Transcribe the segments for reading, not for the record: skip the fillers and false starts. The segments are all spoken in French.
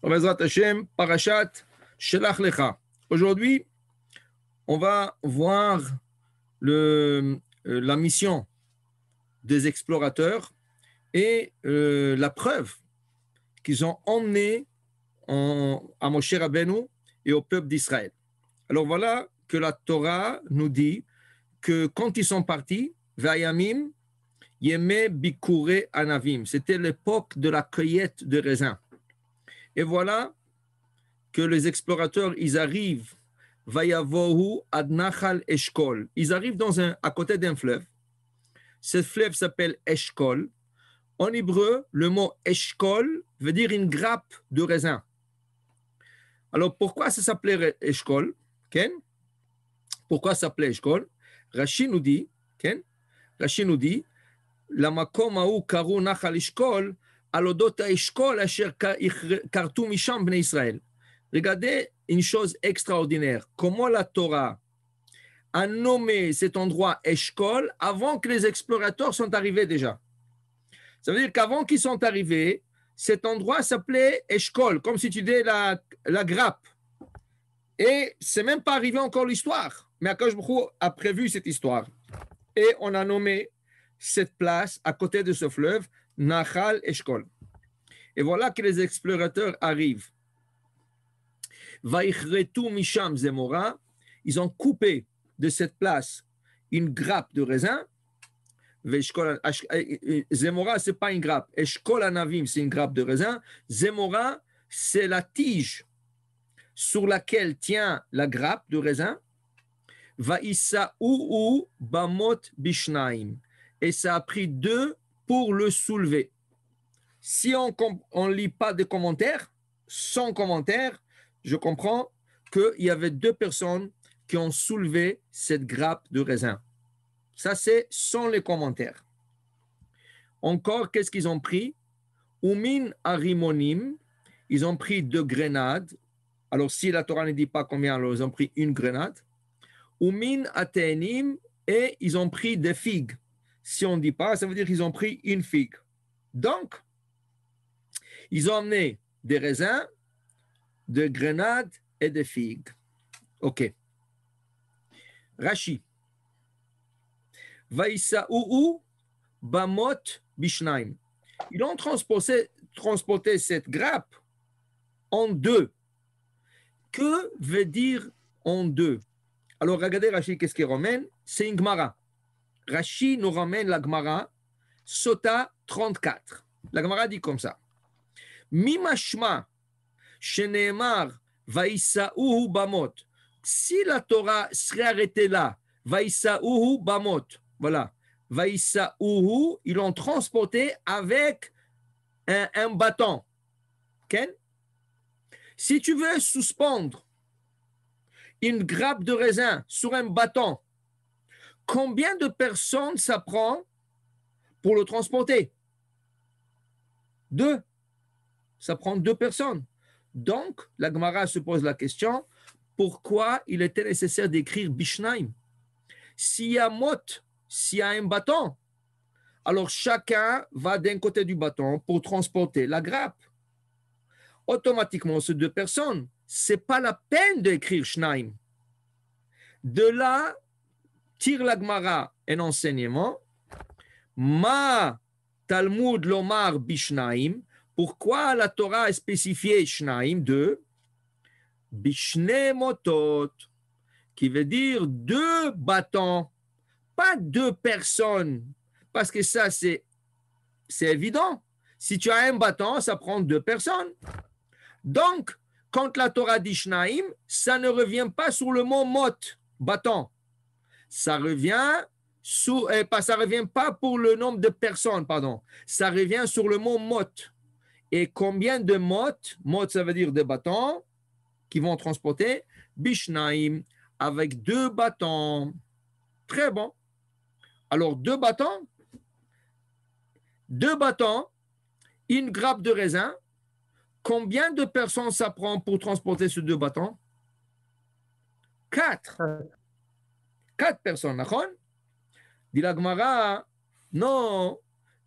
Bezrat Hashem, Parashat Shelach Lecha. Aujourd'hui, on va voir la mission des explorateurs et la preuve qu'ils ont emmené à Moshe Rabbeinu et au peuple d'Israël. Alors voilà que la Torah nous dit que quand ils sont partis, Vayamim, Yeme Bikure Anavim, c'était l'époque de la cueillette de raisins. Et voilà que les explorateurs, ils arrivent, Vayavohu ad Nachal Eshkol. Ils arrivent à côté d'un fleuve. Ce fleuve s'appelle Eshkol. En hébreu, le mot Eshkol veut dire une grappe de raisin. Alors, pourquoi ça s'appelait Eshkol? Ken? Pourquoi ça s'appelait Eshkol? Rashi nous dit, Ken? Rashi nous dit, la makom haou karu Nachal Eshkol, alodot Eshkol asher kartu misham bnei Israël. Regardez une chose extraordinaire. Comment la Torah a nommé cet endroit Eshkol avant que les explorateurs sont arrivés déjà. Ça veut dire qu'avant qu'ils sont arrivés, cet endroit s'appelait Eshkol, comme si tu disais la grappe. Et c'est même pas arrivé encore l'histoire. Mais Akadosh Baruch Hu a prévu cette histoire. Et on a nommé cette place à côté de ce fleuve Nachal Eshkol. Et voilà que les explorateurs arrivent. Vaichretu misham zemora, ils ont coupé de cette place une grappe de raisin. Zemora, ce n'est pas une grappe. Eshkol anavim, c'est une grappe de raisin. Zemora, c'est la tige sur laquelle tient la grappe de raisin. Vaïsaou bamot bishnaim. Et ça a pris 2 pour le soulever. Si on ne lit pas de commentaires, sans commentaires, je comprends qu'il y avait 2 personnes qui ont soulevé cette grappe de raisin. Ça, c'est sans les commentaires. Encore, qu'est-ce qu'ils ont pris? Umin arimonim, ils ont pris 2 grenades. Alors, si la Torah ne dit pas combien, alors ils ont pris une grenade. Umin atenim, et ils ont pris des figues. Si on ne dit pas, ça veut dire qu'ils ont pris une figue. Donc, ils ont amené des raisins, des grenades et des figues. OK. Rashi. Vaïsaou bamot bishnaim. Ils ont transporté cette grappe en 2. Que veut dire en 2? Alors, regardez Rashi, qu'est-ce qu'il ramène? C'est une Gemara. Rashi nous ramène la Gemara, Sota 34. La Gemara dit comme ça. Mimashma, sheneemar, vaïsaouhu bamot. Si la Torah serait arrêtée là, vaïsaouhu bamot, voilà, vaïsaouhu, ils l'ont transporté avec un bâton. Okay? Si tu veux suspendre une grappe de raisin sur un bâton, combien de personnes ça prend pour le transporter? 2. Ça prend 2 personnes. Donc, la Gemara se pose la question, pourquoi il était nécessaire d'écrire Bishnaim? S'il y a mot, s'il y a un bâton, alors chacun va d'un côté du bâton pour transporter la grappe. Automatiquement, ces 2 personnes, ce n'est pas la peine d'écrire Shnaim. De là, tire la Gemara un enseignement. Ma Talmud lomar bishnaim. Pourquoi la Torah a spécifié Shnaim 2? Bishne motot, qui veut dire 2 bâtons, pas 2 personnes, parce que ça, c'est évident. Si tu as un bâton, ça prend 2 personnes. Donc, quand la Torah dit Shnaim, ça ne revient pas sur le mot mot, bâton. Ça revient pas pour le nombre de personnes, pardon. Ça revient sur le mot mot. Et combien de mot? Mot, ça veut dire des bâtons qui vont transporter. Bishnaim, avec 2 bâtons. Très bon. Alors, 2 bâtons, une grappe de raisin. Combien de personnes ça prend pour transporter ces 2 bâtons? 4. 4 personnes, d'accord? Dit la Gemara, non,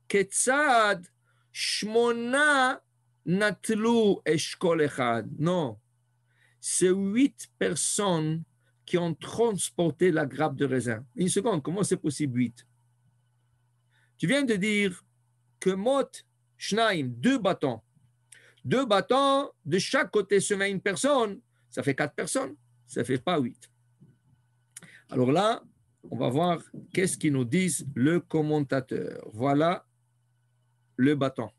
Ketzad, Shmona natlu eshkol echad. Non, c'est 8 personnes qui ont transporté la grappe de raisin. Une seconde, comment c'est possible 8? Tu viens de dire que mot, shnaim, 2 bâtons. 2 bâtons, de chaque côté se met une personne, ça fait 4 personnes, ça ne fait pas 8. Alors là, on va voir qu'est-ce qu'ils nous disent le commentateur. Voilà le bâton.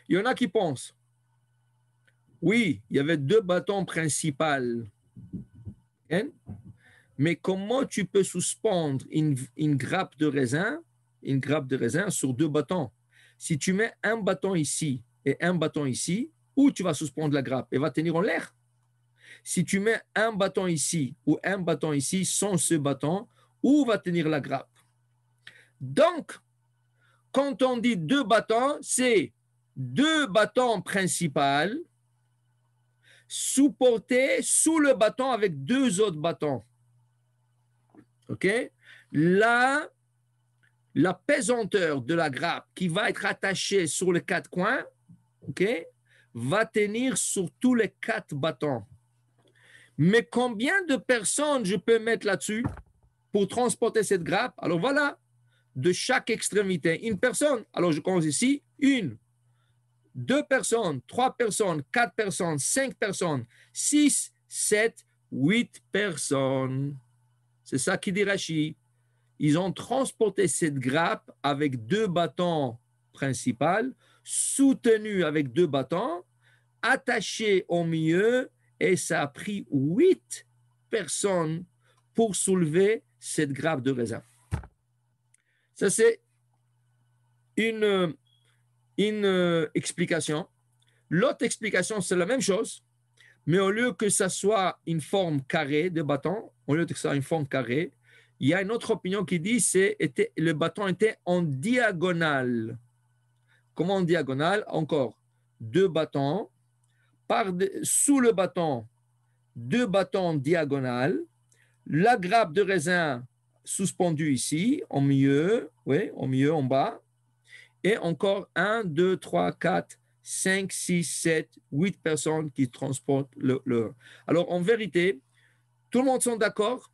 Il y en a qui pensent, oui, il y avait 2 bâtons principaux, hein? Mais comment tu peux suspendre une grappe de raisin sur 2 bâtons? Si tu mets un bâton ici et un bâton ici, où tu vas suspendre la grappe? Elle va tenir en l'air. Si tu mets un bâton ici ou un bâton ici sans ce bâton, où va tenir la grappe? Donc, quand on dit 2 bâtons, c'est 2 bâtons principaux supportés sous le bâton avec 2 autres bâtons. OK? Là, la pesanteur de la grappe qui va être attachée sur les 4 coins, OK, va tenir sur tous les 4 bâtons. Mais combien de personnes je peux mettre là-dessus pour transporter cette grappe? Alors voilà, de chaque extrémité, une personne. Alors je commence ici, 1, 2 personnes, 3 personnes, 4 personnes, 5 personnes, 6, 7, 8 personnes. C'est ça qui dit Rashi. Ils ont transporté cette grappe avec 2 bâtons principaux, soutenus avec 2 bâtons, attachés au milieu, et ça a pris 8 personnes pour soulever cette grappe de raisin. Ça, c'est une explication. L'autre explication, c'est la même chose, mais au lieu que ça soit une forme carrée de bâton, au lieu que ça soit une forme carrée, il y a une autre opinion qui dit que le bâton était en diagonale. Comment en diagonale? Encore 2 bâtons, sous le bâton, 2 bâtons diagonales, la grappe de raisin suspendue ici, au milieu, oui, au milieu, en bas, et encore 1, 2, 3, 4, 5, 6, 7, 8 personnes qui transportent le. Alors, en vérité, tout le monde sont d'accord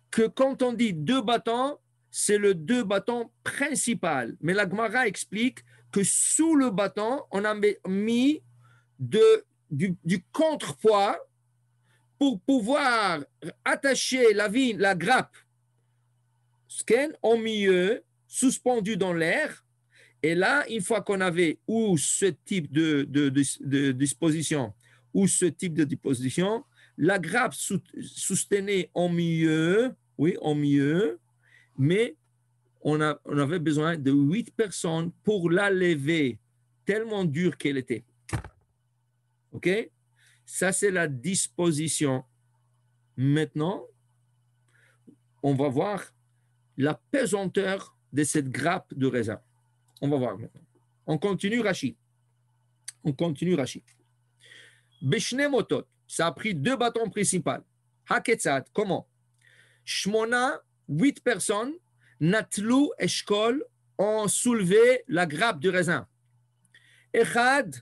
que quand on dit 2 bâtons, c'est le 2 bâtons principal. Mais la Gemara explique que sous le bâton, on a mis du contrepoids pour pouvoir attacher la grappe au milieu, suspendue dans l'air. Et là, une fois qu'on avait ou ce type de disposition ou ce type de disposition, la grappe soutenait au milieu, oui, au milieu, mais on avait besoin de 8 personnes pour la lever, tellement dure qu'elle était. OK? Ça, c'est la disposition. Maintenant, on va voir la pesanteur de cette grappe de raisin. On va voir maintenant. On continue Rashi. Beshne motot, ça a pris 2 bâtons principaux. Haketzat, comment? Shmona, 8 personnes, natlu eshkol, ont soulevé la grappe de raisin. Echad,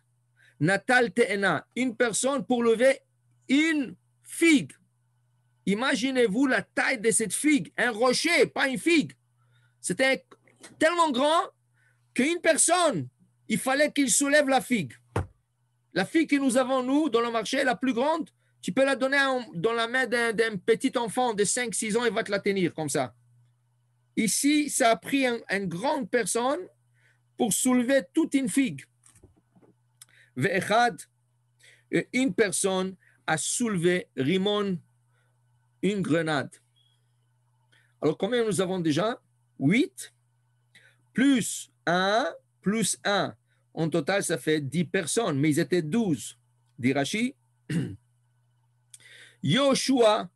natal te'ena, une personne pour lever une figue. Imaginez-vous la taille de cette figue, un rocher, pas une figue. C'était tellement grand qu'une personne, il fallait qu'il soulève la figue. La figue que nous avons, nous, dans le marché, la plus grande, tu peux la donner dans la main d'un petit enfant de 5-6 ans, il va te la tenir comme ça. Ici, ça a pris une grande personne pour soulever toute une figue. Ve'echad, une personne a soulevé Rimon, une grenade. Alors, combien nous avons déjà? 8 plus 1 plus 1. En total, ça fait 10 personnes, mais ils étaient 12. Dit Rashi, Yoshua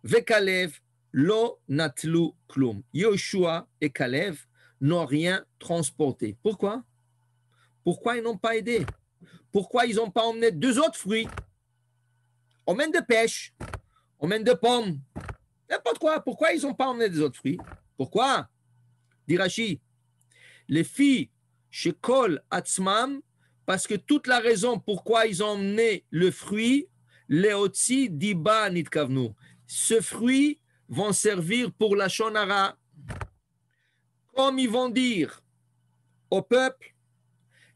veKalev lo natlu klum. Yoshua et Kalev n'ont rien transporté. Pourquoi? Pourquoi ils n'ont pas aidé? Pourquoi ils n'ont pas emmené 2 autres fruits? On mène de pêche, on mène de pommes, n'importe quoi. Pourquoi ils n'ont pas emmené des autres fruits? Pourquoi? Dit Rashi, les filles chez Kol Atzmam, Parce que toute la raison pourquoi ils ont emmené le fruit, Leotzi Diba Nitkavnu. Ce fruit vont servir pour la Shonara. Comme ils vont dire au peuple,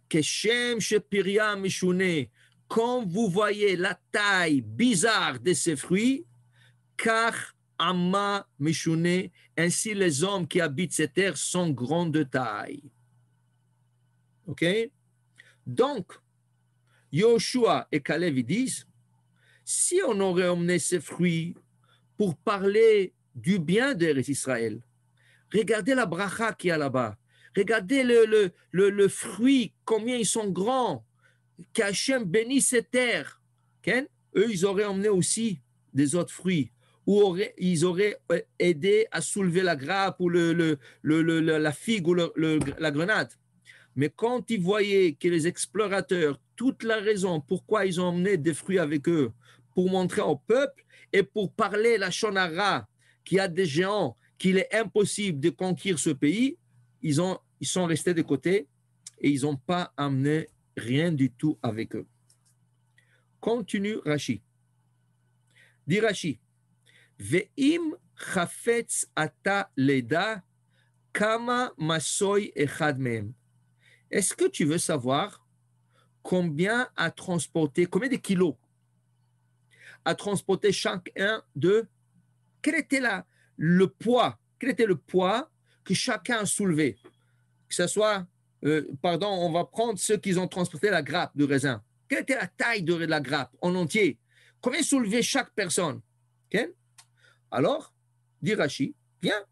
que Shem Shepiria Mishune, quand vous voyez la taille bizarre de ces fruits, car Amma Mishune, ainsi les hommes qui habitent cette terre sont grands de taille. Ok? Donc, Yoshua et Caleb disent, si on aurait emmené ces fruits pour parler du bien d'Eretz Israël, regardez la bracha qu'il y a là-bas. Regardez le fruit, combien ils sont grands. Qu'Hachem bénisse cette terre. Okay? Eux, ils auraient emmené aussi des autres fruits. Ou ils auraient aidé à soulever la grappe ou la figue ou la grenade. Mais quand ils voyaient que les explorateurs, toute la raison pourquoi ils ont emmené des fruits avec eux, pour montrer au peuple et pour parler la Shonara, qu'il y a des géants, qu'il est impossible de conquérir ce pays, ils sont restés de côté et ils n'ont pas amené rien du tout avec eux. Continue Rashi. Dit Rashi, Ve'im chafetz ata leda kama masoy echad mehem. Est-ce que tu veux savoir combien de kilos a transporté chacun d'eux? Quel était le poids que chacun a soulevé? Que ce soit, on va prendre ceux qui ont transporté la grappe de raisin. Quelle était la taille de la grappe en entier? Combien soulevait chaque personne? Okay? Alors, dit Rashi, viens,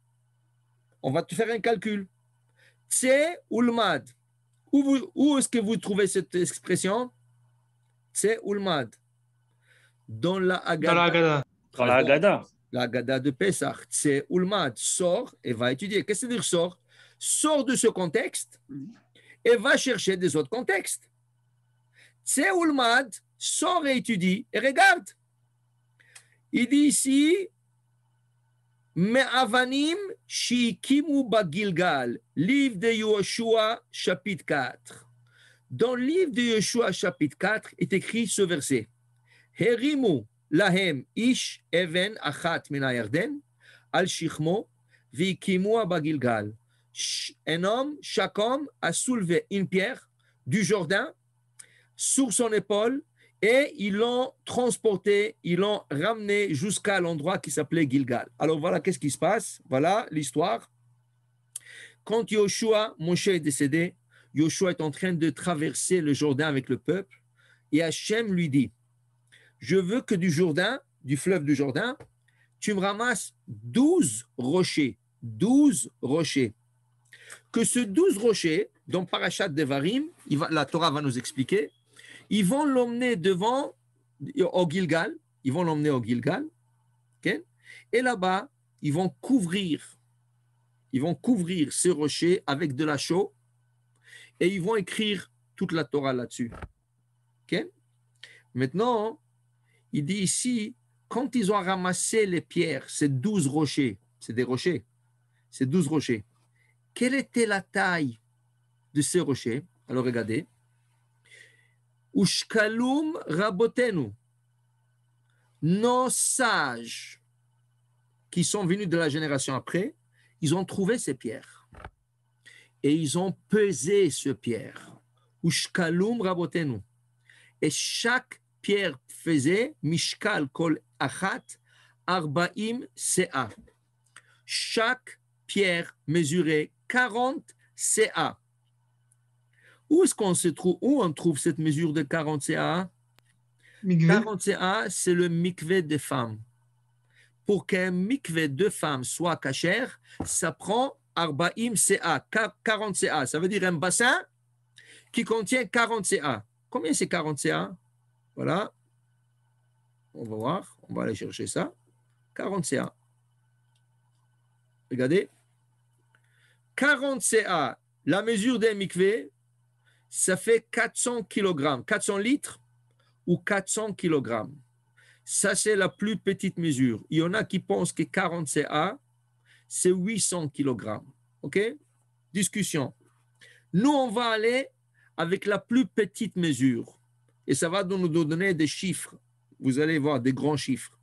on va te faire un calcul. Tse ulmad. Où est-ce que vous trouvez cette expression? Tse ulmad. Dans la Haggadah. Dans la Haggadah. La Haggadah de Pesach. Tse ulmad. Sors et va étudier. Qu'est-ce que ça veut dire sors? Sors de ce contexte et va chercher des autres contextes. Tse ulmad, sors et étudie et regarde. Il dit ici, Me'avanim shikimu bagilgal, livre de Yoshua, chapitre 4. Dans le livre de Yoshua, chapitre 4, est écrit ce verset. Herimu lahem ish even achat min hayarden, al shichmo, vikimu bagilgal. Un homme, chaque homme a soulevé une pierre du Jourdain sur son épaule et ils l'ont transporté, ils l'ont ramené jusqu'à l'endroit qui s'appelait Gilgal. Alors voilà, qu'est-ce qui se passe? Voilà l'histoire. Quand Yoshua, Moshe est décédé, Yoshua est en train de traverser le Jourdain avec le peuple et Hachem lui dit, je veux que du Jourdain, du fleuve du Jourdain, tu me ramasses 12 rochers. 12 rochers. Que ce 12 rochers, dans Parashat Devarim, la Torah va nous expliquer, ils vont l'emmener au Gilgal, okay? Et là-bas, ils vont couvrir ces rochers avec de la chaux et ils vont écrire toute la Torah là-dessus. Okay? Maintenant, il dit ici, quand ils ont ramassé les pierres, ces 12 rochers, c'est des rochers, ces 12 rochers, quelle était la taille de ces rochers? Alors regardez. Ushkalum rabotenu. Nos sages qui sont venus de la génération après, ils ont trouvé ces pierres et ils ont pesé ces pierres. Ushkalum rabotenu. Et chaque pierre faisait mishkal kol achat arbaim ca. Chaque pierre mesurait 40 ca. Où est-ce qu'on se trouve? Où on trouve cette mesure de 40 ca? 40 ca, c'est le mikvé des femmes. Pour qu'un mikvé de femmes soit kasher, ça prend arbaim ca, 40 ca. Ça veut dire un bassin qui contient 40 ca. Combien c'est 40 ca? Voilà. On va voir. On va aller chercher ça. 40 ca. Regardez. 40 ca, la mesure d'un mikvé, ça fait 400 kg, 400 litres ou 400 kg. Ça, c'est la plus petite mesure. Il y en a qui pensent que 40 ca, c'est 800 kg. OK? Discussion. Nous, on va aller avec la plus petite mesure. Et ça va nous donner des chiffres. Vous allez voir des grands chiffres.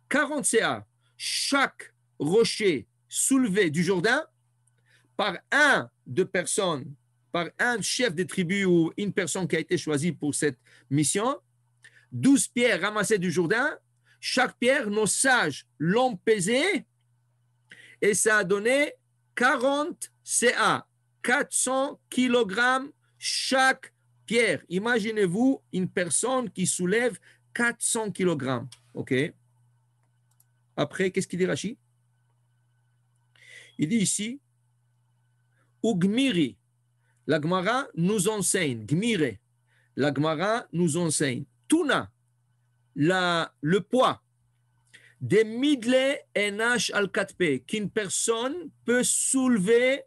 40 CA, chaque rocher soulevé du Jourdain par par un chef de tribu ou une personne qui a été choisie pour cette mission, 12 pierres ramassées du Jourdain, chaque pierre, nos sages l'ont pesée et ça a donné 40 CA, 400 kg chaque pierre. Imaginez-vous une personne qui soulève 400 kg. OK? Après, qu'est-ce qu'il dit Rashi? Il dit ici, Ugmiri, la Gemara nous enseigne, Gmire, la Gemara nous enseigne, Tuna, le poids des midle enash al-katpe, qu'une personne peut soulever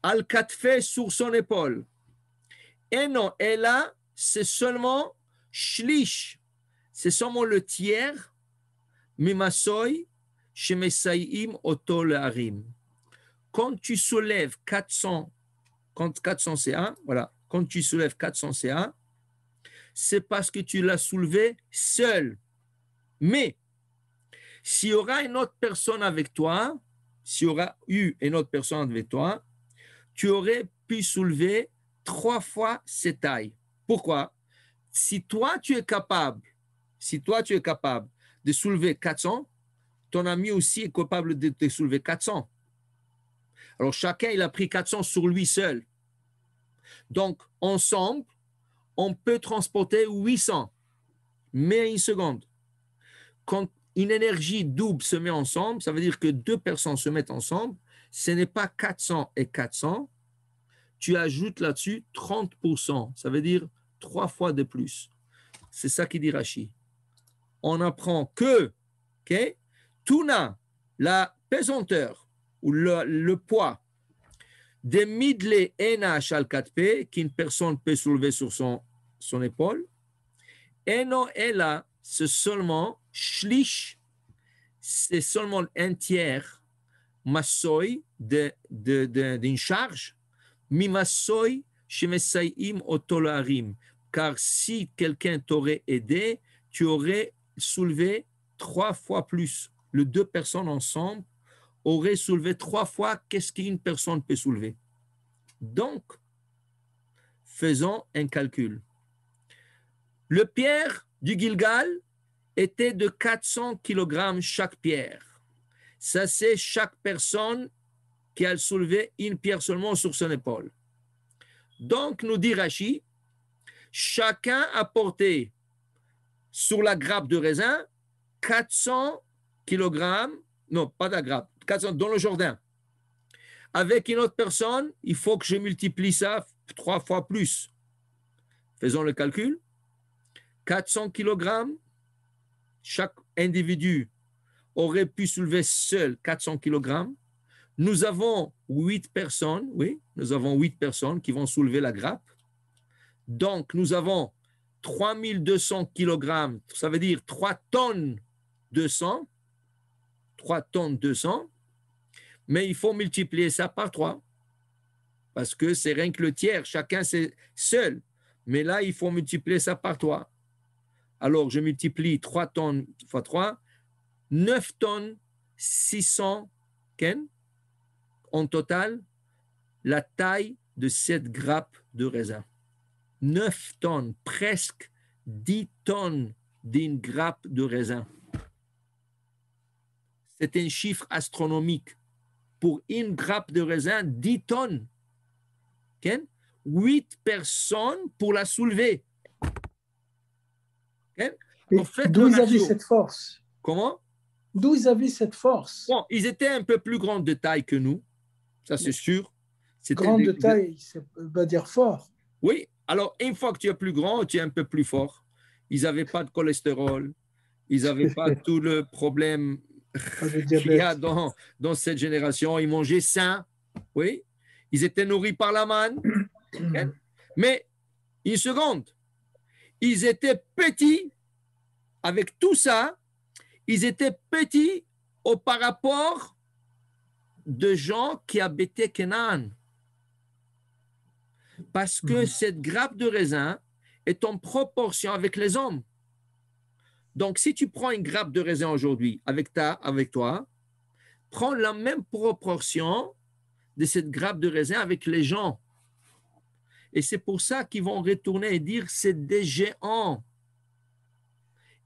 al-katfe sur son épaule. Et non, et là, c'est seulement shlish, c'est seulement le tiers, mimasoy, shemesayim otol harim. Quand tu soulèves 400 CA, voilà, quand tu soulèves 400 CA, c'est parce que tu l'as soulevé seul. Mais s'il y aura une autre personne avec toi, s'il y aura eu une autre personne avec toi, tu aurais pu soulever 3 fois cette taille. Pourquoi? Si toi tu es capable de soulever 400, ton ami aussi est capable de soulever 400. Alors chacun il a pris 400 sur lui seul. Donc ensemble, on peut transporter 800. Mais une seconde, quand une énergie double se met ensemble, ça veut dire que 2 personnes se mettent ensemble, ce n'est pas 400 et 400, tu ajoutes là-dessus 30%, ça veut dire 3 fois de plus. C'est ça qui dit Rashi. On apprend que, okay, Tuna, la pesanteur ou le poids des midle NH al 4P qu'une personne peut soulever sur son épaule, et non, et là, c'est seulement shlish, c'est seulement un tiers massoy d'une charge, mi massoy shemesayim otolarim, car si quelqu'un t'aurait aidé, tu aurais soulevé 3 fois plus. Les 2 personnes ensemble auraient soulevé 3 fois qu'est-ce qu'une personne peut soulever. Donc, faisons un calcul. Le pierre du Gilgal était de 400 kg chaque pierre. Ça, c'est chaque personne qui a soulevé une pierre seulement sur son épaule. Donc, nous dit Rashi, chacun a porté sur la grappe de raisin 400 kg, non, pas la grappe, 400 dans le jardin. Avec une autre personne, il faut que je multiplie ça 3 fois plus. Faisons le calcul. 400 kg, chaque individu aurait pu soulever seul 400 kg. Nous avons 8 personnes, oui, nous avons 8 personnes qui vont soulever la grappe. Donc, nous avons 3200 kg, ça veut dire 3 tonnes 200, 3 tonnes 200, mais il faut multiplier ça par 3, parce que c'est rien que le tiers, chacun c'est seul. Mais là, il faut multiplier ça par 3. Alors, je multiplie 3 tonnes fois 3, 9 tonnes 600, Ken, en total, la taille de cette grappe de raisin. 9 tonnes, presque 10 tonnes d'une grappe de raisin. C'est un chiffre astronomique. Pour une grappe de raisin, 10 tonnes. Okay? 8 personnes pour la soulever. Okay? D'où ils avaient cette force? Comment? D'où ils avaient cette force? Bon, ils étaient un peu plus grands de taille que nous, ça c'est sûr. Grand de taille, ça veut dire fort. Oui, alors une fois que tu es plus grand, tu es un peu plus fort. Ils n'avaient pas de cholestérol, ils n'avaient pas tout le problème qu'il y a dans cette génération. Ils mangeaient sain, oui. Ils étaient nourris par la manne. Mais, une seconde, ils étaient petits, avec tout ça, ils étaient petits par rapport de gens qui habitaient Canaan. Parce que cette grappe de raisin est en proportion avec les hommes. Donc, si tu prends une grappe de raisin aujourd'hui avec toi, prends la même proportion de cette grappe de raisin avec les gens. Et c'est pour ça qu'ils vont retourner et dire c'est des géants.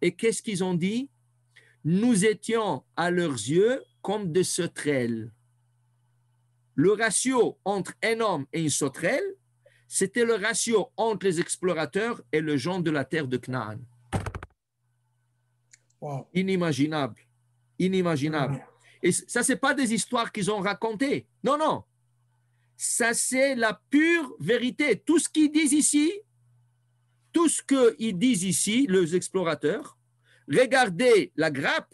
Et qu'est-ce qu'ils ont dit? Nous étions à leurs yeux comme des sauterelles. Le ratio entre un homme et une sauterelle, c'était le ratio entre les explorateurs et les gens de la terre de Canaan. Wow. Inimaginable. Inimaginable. Wow. Et ça, ce n'est pas des histoires qu'ils ont racontées. Non, non. Ça, c'est la pure vérité. Tout ce qu'ils disent ici, les explorateurs, regardez la grappe,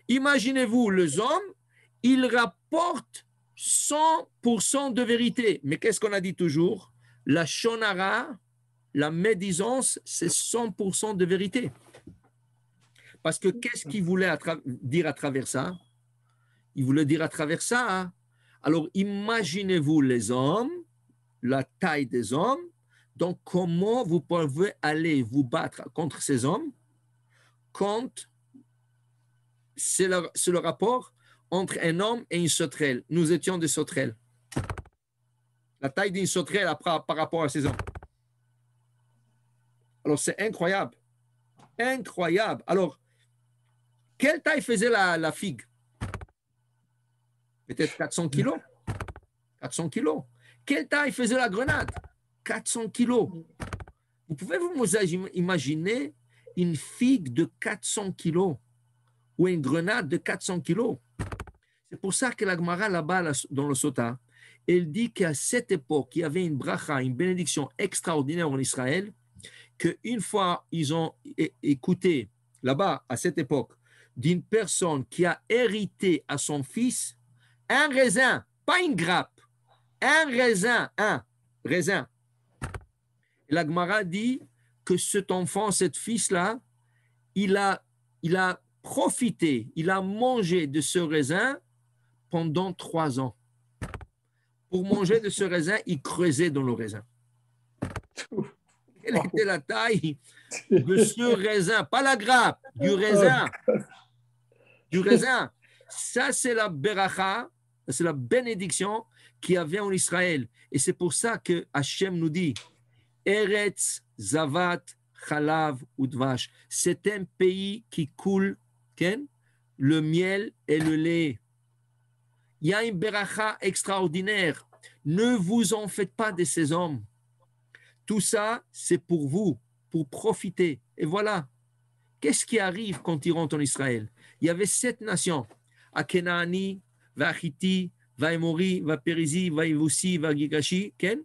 imaginez-vous les hommes, ils rapportent 100% de vérité. Mais qu'est-ce qu'on a dit toujours? La shonara, la médisance, c'est 100% de vérité. Parce que qu'est-ce qu'il voulait dire à travers ça? Il voulait dire à travers ça. Hein? Alors, imaginez-vous les hommes, la taille des hommes. Donc, comment vous pouvez aller vous battre contre ces hommes quand c'est le rapport entre un homme et une sauterelle. Nous étions des sauterelles. La taille d'une sauterelle par rapport à ces hommes. Alors, c'est incroyable. Incroyable. Alors, quelle taille faisait la figue? Peut-être 400 kilos. 400 kilos. Quelle taille faisait la grenade? 400 kilos. Vous pouvez vous imaginer une figue de 400 kilos ou une grenade de 400 kilos. C'est pour ça que la Gemara là-bas, dans le Sota, elle dit qu'à cette époque, il y avait une bracha, une bénédiction extraordinaire en Israël, qu'une fois ils ont écouté là-bas, à cette époque, d'une personne qui a hérité à son fils un raisin, pas une grappe, un raisin. Et la Gemara dit que cet enfant, cet fils-là, il a profité, il a mangé de ce raisin pendant 3 ans. Pour manger de ce raisin, il creusait dans le raisin. Quelle était la taille de ce raisin? Pas la grappe, du raisin. Du raisin. Ça, c'est la beracha, c'est la bénédiction qu'il y avait en Israël. Et c'est pour ça que Hachem nous dit Eretz, Zavat, Chalav, Udvash. C'est un pays qui coule le miel et le lait. Il y a une beracha extraordinaire. Ne vous en faites pas de ces hommes. Tout ça, c'est pour vous, pour profiter. Et voilà. Qu'est-ce qui arrive quand ils rentrent en Israël? Il y avait 7 nations. Akenaani, Vachiti, Vaimori, Vaperizi, Vaivussi, Vagigashi. Ken?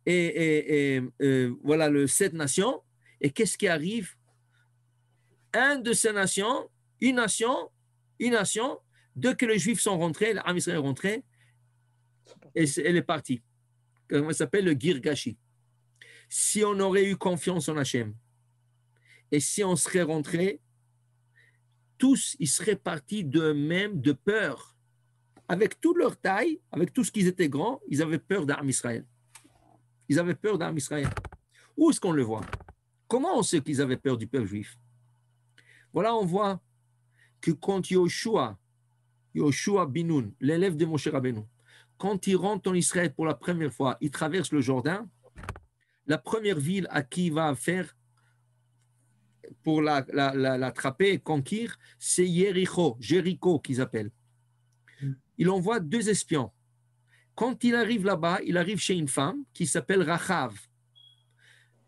Et voilà les 7 nations. Et qu'est-ce qui arrive? Une de ces nations, une nation, dès que les Juifs sont rentrés, l'armée Israël est rentrée, et elle est partie. Comment ça s'appelle? Le Girgashi. Si on aurait eu confiance en Hachem, et si on serait rentré, tous, ils seraient partis d'eux-mêmes de peur. Avec toute leur taille, avec tout ce qu'ils étaient grands, ils avaient peur d'armée Israël. Ils avaient peur d'armée Israël. Où est-ce qu'on le voit? Comment on sait qu'ils avaient peur du peuple juif? Voilà, on voit que quand Yoshua Binoun, l'élève de Moshe Rabbeinu, quand il rentre en Israël pour la première fois, il traverse le Jourdain, la première ville à qui il va faire pour l'attraper et conquérir, c'est Jéricho qu'ils appellent. Il envoie 2 espions. Quand il arrive là-bas, il arrive chez une femme qui s'appelle Rachav.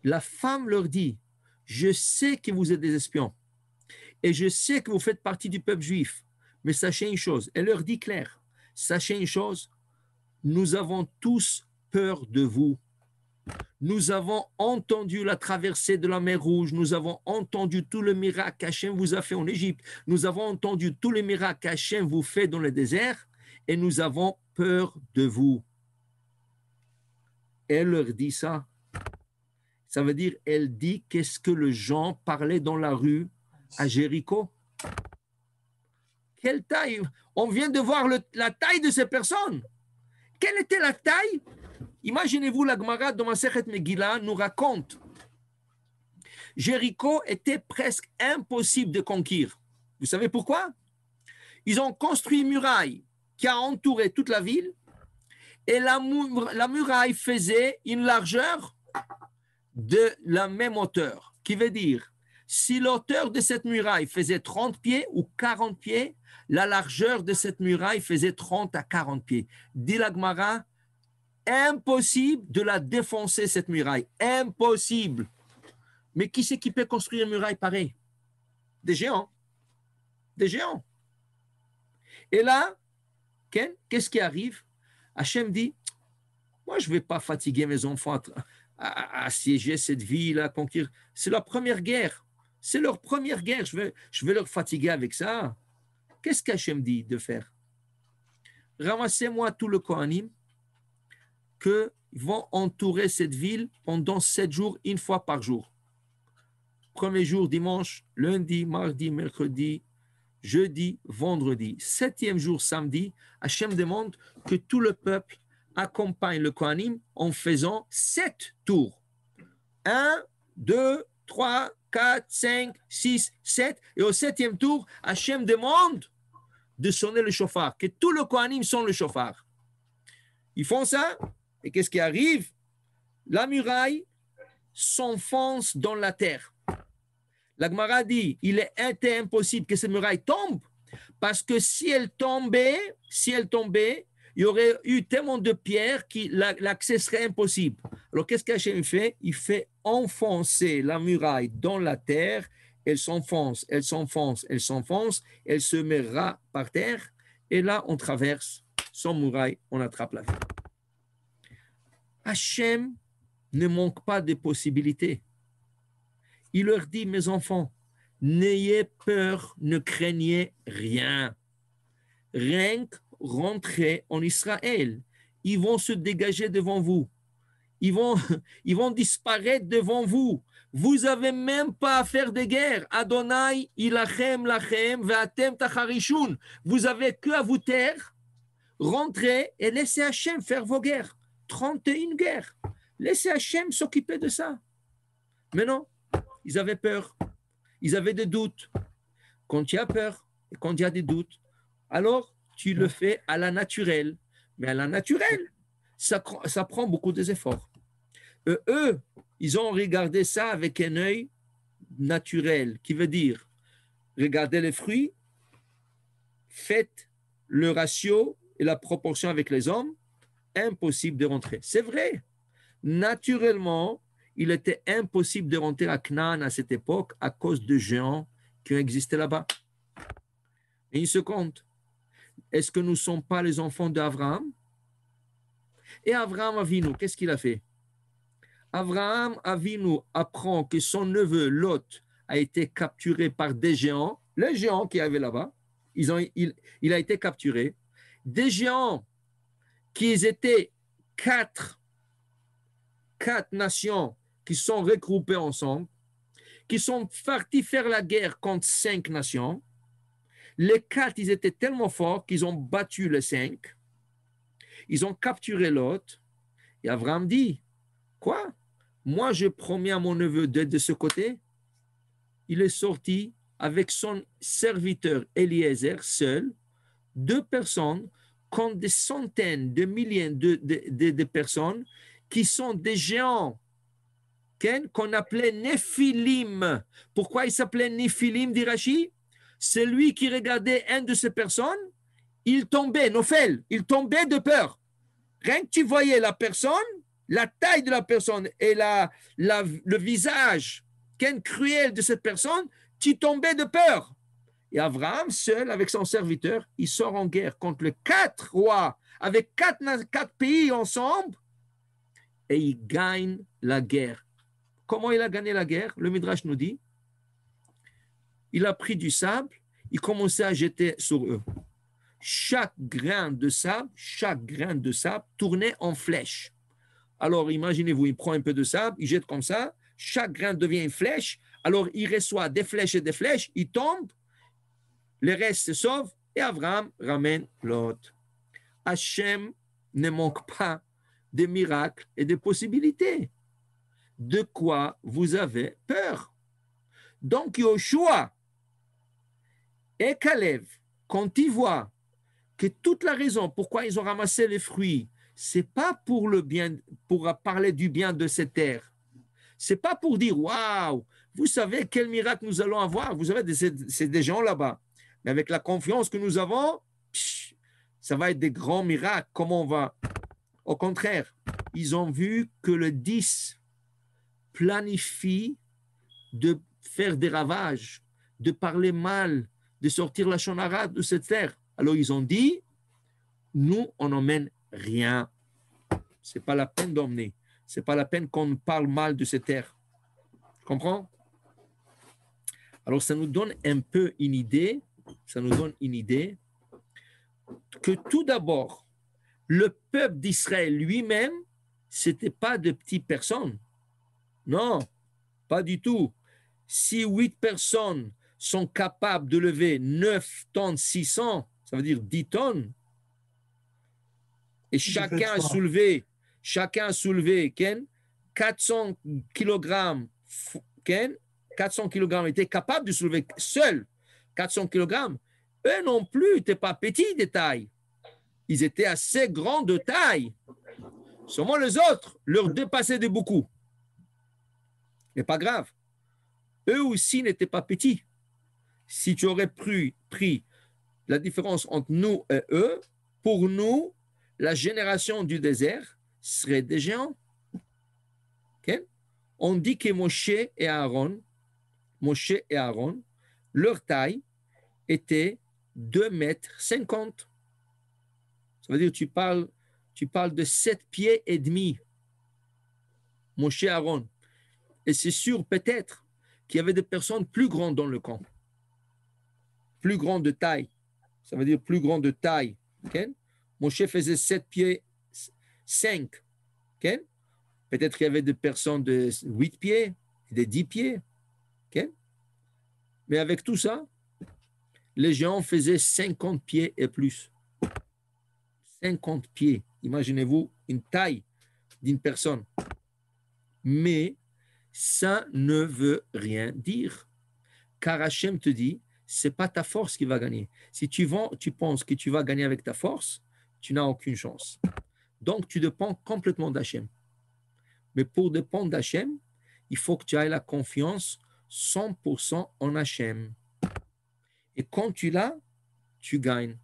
La femme leur dit, je sais que vous êtes des espions et je sais que vous faites partie du peuple juif, mais sachez une chose, elle leur dit clair, sachez une chose, nous avons tous peur de vous. Nous avons entendu la traversée de la mer Rouge, nous avons entendu tout le miracle qu'Hachem vous a fait en Égypte, nous avons entendu tous les miracles qu'Hachem vous fait dans le désert et nous avons peur de vous. Elle leur dit ça. Ça veut dire, elle dit qu'est-ce que les gens parlaient dans la rue à Jéricho. Quelle taille? On vient de voir la taille de ces personnes. Quelle était la taille Imaginez-vous, la Gemara de Masechet Megillah nous raconte Jéricho était presque impossible de conquérir. Vous savez pourquoi? Ils ont construit une muraille qui a entouré toute la ville et la muraille faisait une largeur de la même hauteur, qui veut dire, si l'auteur de cette muraille faisait 30 pieds ou 40 pieds, la largeur de cette muraille faisait 30 à 40 pieds. Dit la Gemara, impossible de la défoncer, cette muraille. Impossible. Mais qui c'est qui peut construire une muraille pareille? Des géants. Des géants. Et là, qu'est-ce qui arrive? Hachem dit, moi, je ne vais pas fatiguer mes enfants à assiéger cette ville, à conquérir. C'est leur première guerre. C'est leur première guerre. Je vais leur fatiguer avec ça. Qu'est-ce qu'Hachem dit de faire? Ramassez-moi tout le Kohanim qu'ils vont entourer cette ville pendant 7 jours, une fois par jour. Premier jour, dimanche, lundi, mardi, mercredi, jeudi, vendredi. 7e jour, samedi, Hachem demande que tout le peuple accompagne le Kohanim en faisant 7 tours. 1, 2, 3, 4, 5, 6, 7. Et au 7e tour, Hachem demande de sonner le chauffard, que tout le Kohanim sonne le chauffard. Ils font ça, et qu'est-ce qui arrive? La muraille s'enfonce dans la terre. La Gemara dit, il était impossible que cette muraille tombe, parce que si elle tombait, il y aurait eu tellement de pierres que l'accès serait impossible. Alors, qu'est-ce qu'Hachem fait? Il fait enfoncer la muraille dans la terre, elle s'enfonce, elle s'enfonce, elle s'enfonce, elle se mettra par terre, et là, on traverse sans muraille, on attrape la vie. Hachem ne manque pas de possibilités. Il leur dit, mes enfants, n'ayez peur, ne craignez rien. Rien que rentrez en Israël. Ils vont se dégager devant vous. Ils vont disparaître devant vous. Vous n'avez même pas à faire de guerre. Adonai, ilachem lachem, ve'atem tacharishun. Vous avez que à vous taire, rentrez et laissez Hachem faire vos guerres. 31 guerres. Laissez Hachem s'occuper de ça. Mais non. Ils avaient peur, ils avaient des doutes. Quand il y a peur et quand il y a des doutes, alors tu le fais à la naturelle. Mais à la naturelle, ça prend beaucoup d'efforts. Eux, ils ont regardé ça avec un œil naturel, qui veut dire, regardez les fruits, faites le ratio et la proportion avec les hommes, impossible de rentrer. C'est vrai, naturellement, il était impossible de rentrer à Canaan à cette époque à cause de géants qui ont existé là-bas. Et une seconde, est-ce que nous ne sommes pas les enfants d'Abraham? Et Abraham Avinu, qu'est-ce qu'il a fait? Abraham Avinu apprend que son neveu Lot a été capturé par des géants, les géants qui avaient là-bas, il a été capturé, des géants qui étaient quatre nations qui sont regroupés ensemble, qui sont partis faire la guerre contre 5 nations. Les 4, ils étaient tellement forts qu'ils ont battu les 5. Ils ont capturé l'autre. Et Abraham dit, quoi? Moi, je promets à mon neveu d'être de ce côté. Il est sorti avec son serviteur Eliezer, seul, 2 personnes, contre des centaines de milliers de personnes qui sont des géants qu'on appelait Néphilim. Pourquoi il s'appelait Néphilim, dit Rashi? C'est lui qui regardait une de ces personnes, il tombait, Nophel, il tombait de peur. Rien que tu voyais la personne, la taille de la personne et le visage cruel de cette personne, tu tombais de peur. Et Abraham, seul, avec son serviteur, il sort en guerre contre les 4 rois, avec 4 pays ensemble, et il gagne la guerre. Comment il a gagné la guerre? Le Midrash nous dit, il a pris du sable, il commençait à jeter sur eux. Chaque grain de sable tournait en flèche. Alors, imaginez-vous, il prend un peu de sable, il jette comme ça, chaque grain devient une flèche, alors il reçoit des flèches et des flèches, il tombe, le reste se sauve, et Abraham ramène l'autre. Hachem ne manque pas des miracles et des possibilités. De quoi vous avez peur? Donc, Yoshua et Caleb, quand ils voient que toute la raison pourquoi ils ont ramassé les fruits, c'est pas pour le bien, pour parler du bien de cette terre. C'est pas pour dire waouh, vous savez quel miracle nous allons avoir. Vous savez, c'est des gens là-bas. Mais avec la confiance que nous avons, ça va être des grands miracles. Comment on va? Au contraire, ils ont vu que le 10 planifie de faire des ravages, de parler mal, de sortir la shonara de cette terre. Alors ils ont dit, nous, on n'emmène rien. Ce n'est pas la peine d'emmener. Ce n'est pas la peine qu'on parle mal de cette terre. Tu comprends? Alors ça nous donne un peu une idée, que tout d'abord, le peuple d'Israël lui-même, ce n'était pas de petites personnes. Non, pas du tout. Si 8 personnes sont capables de lever 9 tonnes 600, ça veut dire 10 tonnes, et chacun a soulevé Ken, 400 kg, Ken, 400 kg était capable de soulever seul 400 kg, eux non plus n'étaient pas petits de taille. Ils étaient assez grands de taille. Seulement les autres leur dépassaient de beaucoup. Mais pas grave. Eux aussi n'étaient pas petits. Si tu aurais pris la différence entre nous et eux, pour nous, la génération du désert serait des géants. Okay? On dit que Moshe et Aaron, leur taille était 2,50 m. Ça veut dire tu parles de 7 pieds et demi. Moshe et Aaron. Et c'est sûr peut-être qu'il y avait des personnes plus grandes dans le camp. Plus grandes de taille. Ça veut dire plus grand de taille. Okay? Moshe faisait 7 pieds 5. Okay? Peut-être qu'il y avait des personnes de 8 pieds, de 10 pieds. Okay? Mais avec tout ça, les géants faisaient 50 pieds et plus. 50 pieds. Imaginez-vous une taille d'une personne. Mais ça ne veut rien dire. Car Hachem te dit, ce n'est pas ta force qui va gagner. Si tu penses que tu vas gagner avec ta force, tu n'as aucune chance. Donc, tu dépends complètement d'Hachem. Mais pour dépendre d'Hachem, il faut que tu aies la confiance 100% en Hachem. Et quand tu l'as, tu gagnes.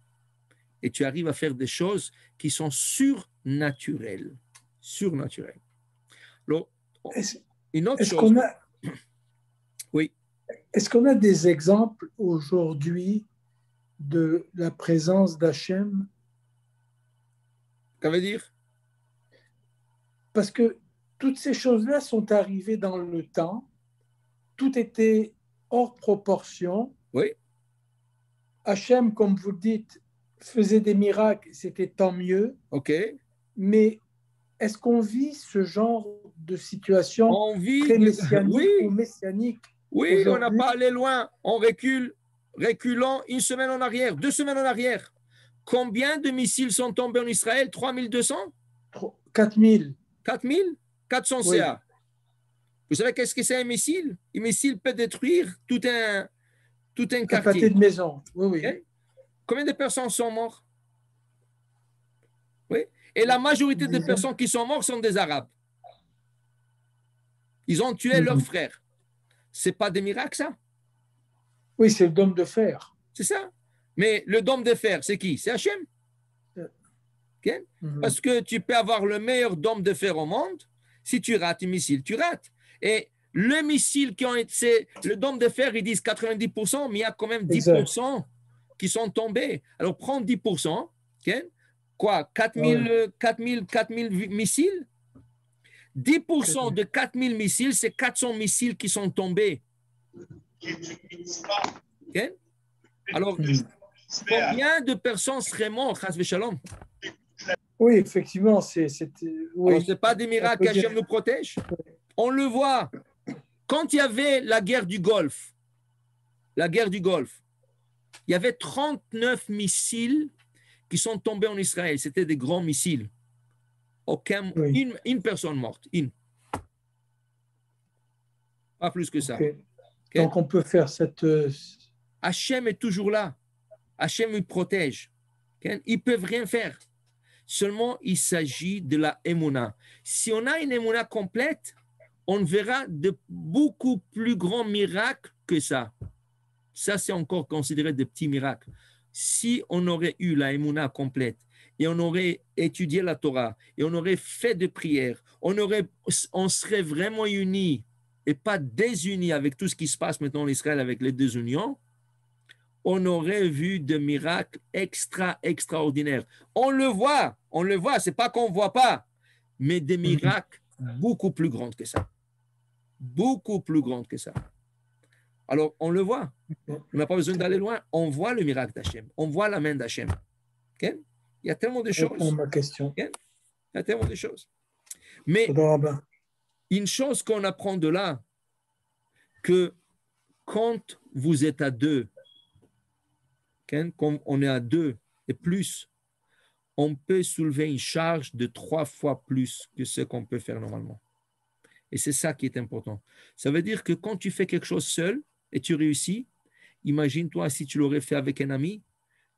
Et tu arrives à faire des choses qui sont surnaturelles. Surnaturelles. Alors, une autre chose. Oui. Est-ce qu'on a des exemples aujourd'hui de la présence d'Hachem? Ça veut dire? Parce que toutes ces choses-là sont arrivées dans le temps. Tout était hors proportion. Oui. Hachem, comme vous dites, faisait des miracles, c'était tant mieux. OK. Mais est-ce qu'on vit ce genre de situation pré-messianique ou messianique? Oui, on n'a pas allé loin. On reculant une semaine en arrière, 2 semaines en arrière. Combien de missiles sont tombés en Israël? 3200? 4000. 4000? 400 oui. CA. Vous savez qu'est-ce que c'est un missile? Un missile peut détruire tout un quartier. Un pâté de maison, oui. Okay? Combien de personnes sont mortes? Oui. Et la majorité des personnes qui sont mortes sont des Arabes. Ils ont tué leurs frères. Ce n'est pas des miracles, ça? Oui, c'est le dôme de fer. C'est ça. Mais le dôme de fer, c'est qui? C'est Hachem. Okay? Parce que tu peux avoir le meilleur dôme de fer au monde. Si tu rates un missile, tu rates. Et le missile qui ont été, le dôme de fer, ils disent 90%, mais il y a quand même 10% qui sont tombés. Alors, prends 10%. Okay? Quoi? 4000 missiles? 10% de 4000 missiles, c'est 400 missiles qui sont tombés. Okay? Alors, combien de personnes seraient mortes, Chas v'Shalom? Oui, effectivement, oui. Ce n'est pas des miracles qu'Hachem nous protège. On le voit. Quand il y avait la guerre du Golfe, il y avait 39 missiles qui sont tombés en Israël. C'était des grands missiles. Oui. Une personne morte. Pas plus que ça. Ok. Ok? Donc, on peut faire cette. Hachem est toujours là. Hachem il protège. Ok? Ils ne peuvent rien faire. Seulement, il s'agit de la émouna. Si on a une émouna complète, on verra de beaucoup plus grands miracles que ça. Ça, c'est encore considéré des petits miracles. Si on aurait eu la émouna complète et on aurait étudié la Torah et on aurait fait des prières, on serait vraiment unis et pas désunis avec tout ce qui se passe maintenant en Israël avec les désunions, on aurait vu des miracles extraordinaires. On le voit, c'est pas qu'on ne voit pas, mais des miracles beaucoup plus grands que ça. Beaucoup plus grands que ça. Alors, on le voit. On n'a pas besoin d'aller loin. On voit le miracle d'Hachem. On voit la main d'Hachem. Okay? Il y a tellement de Répond à choses. ma question. Okay? Il y a tellement de choses. Mais une chose qu'on apprend de là, que quand vous êtes à deux, okay? Quand on est à deux et plus, on peut soulever une charge de 3 fois plus que ce qu'on peut faire normalement. Et c'est ça qui est important. Ça veut dire que quand tu fais quelque chose seul et tu réussis, imagine-toi si tu l'aurais fait avec un ami,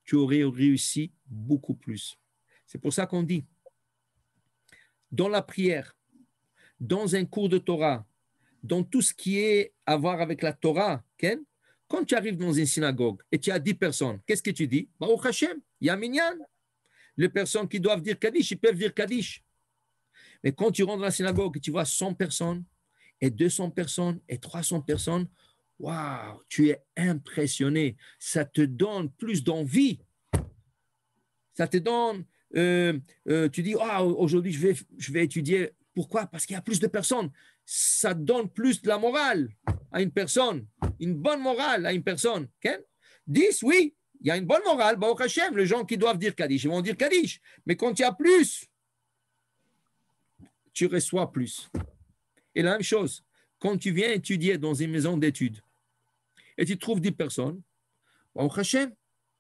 tu aurais réussi beaucoup plus. C'est pour ça qu'on dit, dans la prière, dans un cours de Torah, dans tout ce qui est à voir avec la Torah, Ken, quand tu arrives dans une synagogue et tu as 10 personnes, qu'est-ce que tu dis? Baruch Hashem, il y a minyan. Les personnes qui doivent dire Kaddish, ils peuvent dire Kaddish. Mais quand tu rentres dans la synagogue et tu vois 100 personnes, et 200 personnes, et 300 personnes, waouh, tu es impressionné. Ça te donne plus d'envie. Ça te donne, tu dis, oh, aujourd'hui, je vais étudier. Pourquoi? Parce qu'il y a plus de personnes. Ça donne plus de la morale à une personne, une bonne morale à une personne. Okay? 10, oui, il y a une bonne morale. Baruch Hashem, les gens qui doivent dire Kaddish, ils vont dire Kaddish. Mais quand il y a plus, tu reçois plus. Et la même chose, quand tu viens étudier dans une maison d'études et tu trouves 10 personnes, Baruch Hashem,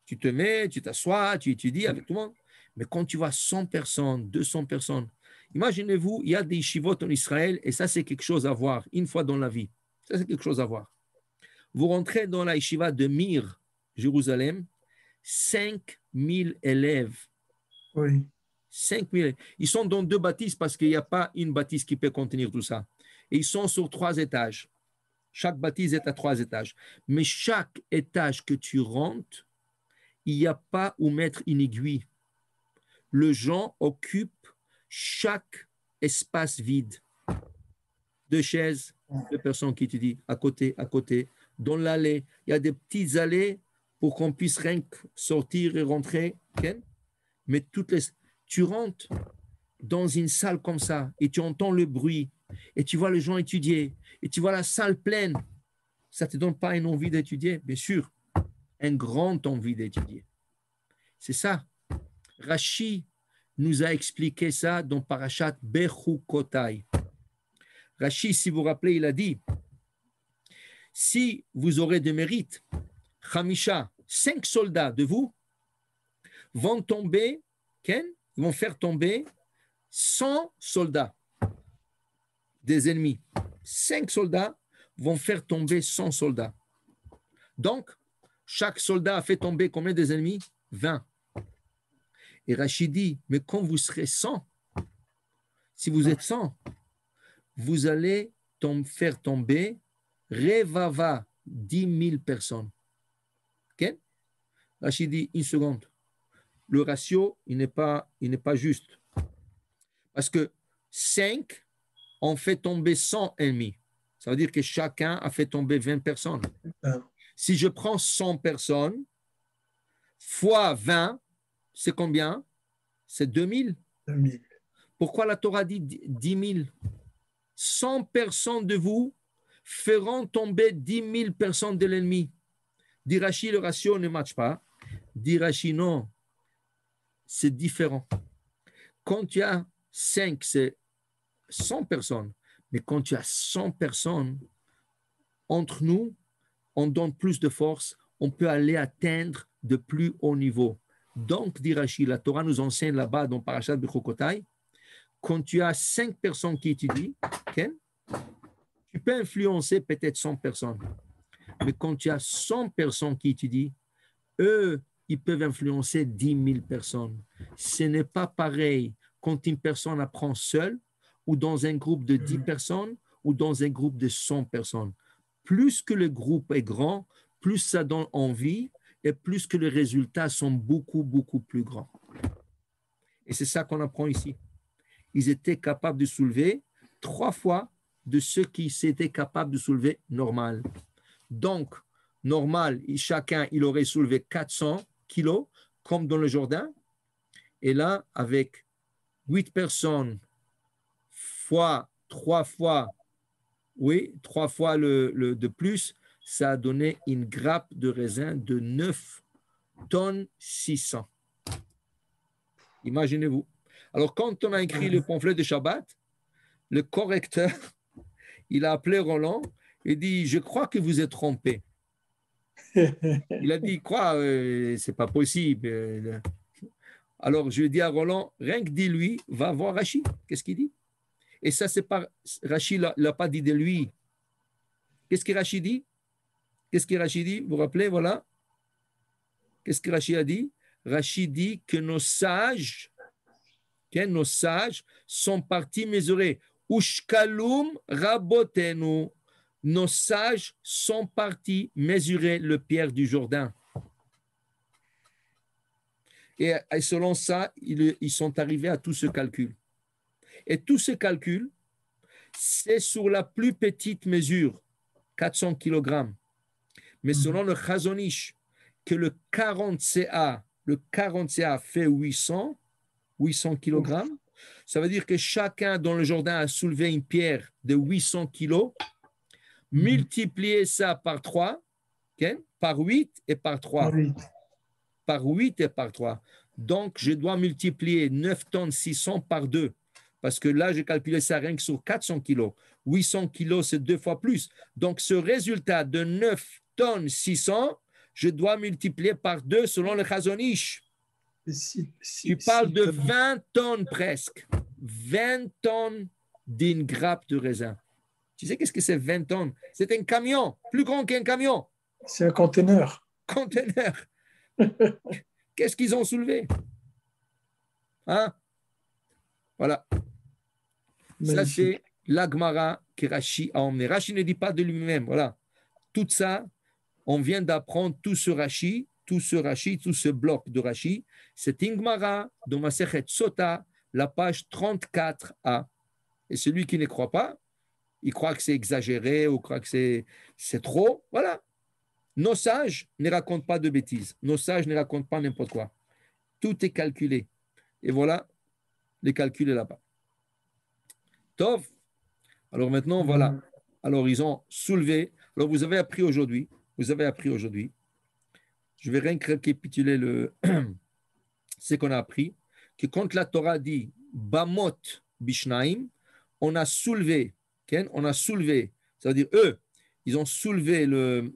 tu te mets, tu t'assois, tu étudies avec tout le monde. Mais quand tu vois 100 personnes, 200 personnes, imaginez-vous, il y a des yeshivot en Israël et ça, c'est quelque chose à voir une fois dans la vie. Ça, c'est quelque chose à voir. Vous rentrez dans la yeshiva de Mir, Jérusalem, 5000 élèves. Oui. 5000. Ils sont dans 2 bâtisses parce qu'il n'y a pas une bâtisse qui peut contenir tout ça. Et ils sont sur 3 étages. Chaque bâtisse est à 3 étages. Mais chaque étage que tu rentres, il n'y a pas où mettre une aiguille. Les gens occupent chaque espace vide. 2 chaises, 2 personnes qui étudient à côté. Dans l'allée, il y a des petites allées pour qu'on puisse rien que sortir et rentrer. Okay? Mais tu rentres dans une salle comme ça et tu entends le bruit et tu vois les gens étudier et tu vois la salle pleine. Ça ne te donne pas une envie d'étudier? Bien sûr, une grande envie d'étudier. C'est ça. Rashi nous a expliqué ça dans Parashat Bechukotai. Rashi, si vous vous rappelez, il a dit, si vous aurez des mérites, Hamisha, 5 soldats de vous vont tomber, Ken, vont faire tomber 100 soldats des ennemis. 5 soldats vont faire tomber 100 soldats. Donc, chaque soldat a fait tomber combien des ennemis? 20. Et Rachid dit, mais quand vous serez 100, si vous êtes 100, vous allez faire tomber Revava, 10 000 personnes. Okay? Rachid dit, une seconde. Le ratio, il n'est pas juste. Parce que 5 ont fait tomber 100 ennemis. Ça veut dire que chacun a fait tomber 20 personnes. Si je prends 100 personnes, fois 20, c'est combien? C'est 2000. 2000. Pourquoi la Torah dit 10 000? 100 personnes de vous feront tomber 10 000 personnes de l'ennemi. Dit Rashi, le ratio ne matche pas. Dit Rashi, non, c'est différent. Quand tu as 5, c'est 100 personnes. Mais quand tu as 100 personnes, entre nous, on donne plus de force, on peut aller atteindre de plus haut niveau. Donc, dit Rashi, la Torah nous enseigne là-bas dans Parashat Bechukotai, quand tu as 5 personnes qui étudient, okay, tu peux influencer peut-être 100 personnes. Mais quand tu as 100 personnes qui étudient, eux, ils peuvent influencer 10 000 personnes. Ce n'est pas pareil quand une personne apprend seule ou dans un groupe de 10 personnes ou dans un groupe de 100 personnes. Plus que le groupe est grand, plus ça donne envie et plus que les résultats sont beaucoup, beaucoup plus grands. Et c'est ça qu'on apprend ici. Ils étaient capables de soulever 3 fois de ce qu'ils étaient capables de soulever normal. Donc, normal, chacun, il aurait soulevé 400 kilos, comme dans le Jourdain. Et là, avec 8 personnes fois 3 fois, oui, 3 fois de plus, ça a donné une grappe de raisin de 9 tonnes 600. Imaginez-vous. Alors, quand on a écrit le pamphlet de Shabbat, le correcteur, il a appelé Roland et dit, je crois que vous êtes trompé. Il a dit, quoi, c'est pas possible. Alors, je dis à Roland, rien que dis-lui, va voir Rachid. Qu'est-ce qu'il dit? Et ça, c'est pas, Rachid ne l'a pas dit de lui. Qu'est-ce que Rachid dit? Qu'est-ce que Rachid dit? Vous vous rappelez, voilà. Qu'est-ce que Rachid a dit? Rachid dit que nos sages sont partis mesurer. Ushkalum rabotenu. Nos sages sont partis mesurer le pierre du Jourdain. Et selon ça, ils sont arrivés à tout ce calcul. Et tout ce calcul, c'est sur la plus petite mesure, 400 kg. Mais selon le Chazon Ish, que le 40 CA fait 800 kg, ça veut dire que chacun dans le Jourdain a soulevé une pierre de 800 kg, multiplier ça par 3, okay, par 8 et par 3. Par 8 et par 3. Donc, je dois multiplier 9 tonnes 600 par 2. Parce que là, j'ai calculé ça rien que sur 400 kilos. 800 kilos, c'est 2 fois plus. Donc, ce résultat de 9 tonnes 600, je dois multiplier par 2 selon le Chazon Ish. Tu parles de 20 tonnes presque. 20 tonnes d'une grappe de raisin. Tu sais qu'est-ce que c'est 20 tonnes? C'est un camion, plus grand qu'un camion. C'est un conteneur. Conteneur. Qu'est-ce qu'ils ont soulevé? Hein? Voilà. Magnifique. Ça, c'est l'Agmara que Rashi a emmené. Rashi ne dit pas de lui-même. Voilà. Tout ça, on vient d'apprendre tout ce bloc de Rashi. C'est Ingmara de Masechet Sota, la page 34a. Et celui qui ne croit pas, il croit que c'est exagéré ou croit que c'est trop. Voilà. Nos sages ne racontent pas de bêtises. Nos sages ne racontent pas n'importe quoi. Tout est calculé. Et voilà, les calculs est là-bas. Tov. Alors maintenant, voilà. Alors, ils ont soulevé. Alors, vous avez appris aujourd'hui. Je vais rien récapituler ce qu'on a appris. Que quand la Torah dit Bamot Bishnaim, on a soulevé. On a soulevé. Ça veut dire, eux, ils ont soulevé